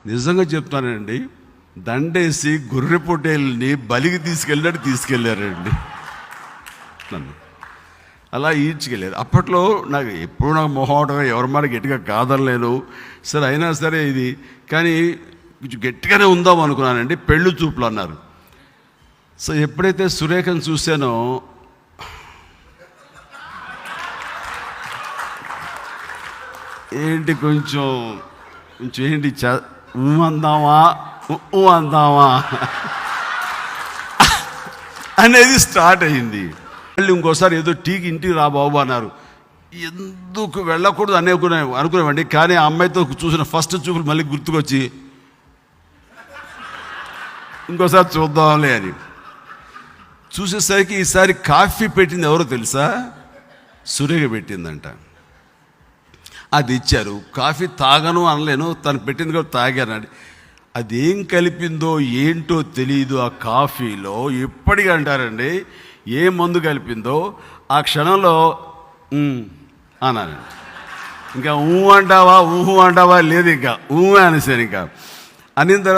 నిజంగా చెప్తానండి, దండేసి గొర్రె పొట్టేల్ని బలికి తీసుకెళ్ళారండి నన్ను. అలా ఈడ్చుకెళ్ళారు. అప్పట్లో నాకు మొహమాటమే, ఎవరి మాట గట్టిగా కాదనలేను. సరే అయినా సరే ఇది కానీ కొంచెం గట్టిగానే ఉందాం అనుకున్నానండి. పెళ్ళి చూపులు అన్నారు. సో ఎప్పుడైతే సురేఖను చూశానో ఏంటి కొంచెం ఏంటి అందామా అందామా అనేది స్టార్ట్ అయింది. మళ్ళీ ఇంకోసారి ఏదో టీకి ఇంటికి రా బాబు అన్నారు. ఎందుకు వెళ్ళకూడదు అనుకునేవాడిని. కానీ ఆ అమ్మాయితో చూసిన ఫస్ట్ చూపులు మళ్ళీ గుర్తుకొచ్చి ఇంకోసారి చూద్దాంలే అని చూసేసరికి ఈసారి కాఫీ పెట్టింది ఎవరో తెలుసా? సురేఖ పెట్టిందంట. అది ఇచ్చారు. కాఫీ తాగను అనలేను, తను పెట్టింది కూడా తాగానండి. అదేం కలిపిందో ఏంటో తెలియదు ఆ కాఫీలో. ఎప్పటికీ అంటారండి, ఏ మందు కలిపిందో ఆ క్షణంలో అన్నానండి. ఇంకా అంటావా లేదు, ఇంకా అనేసాను. ఇంకా అనిన తర్వాత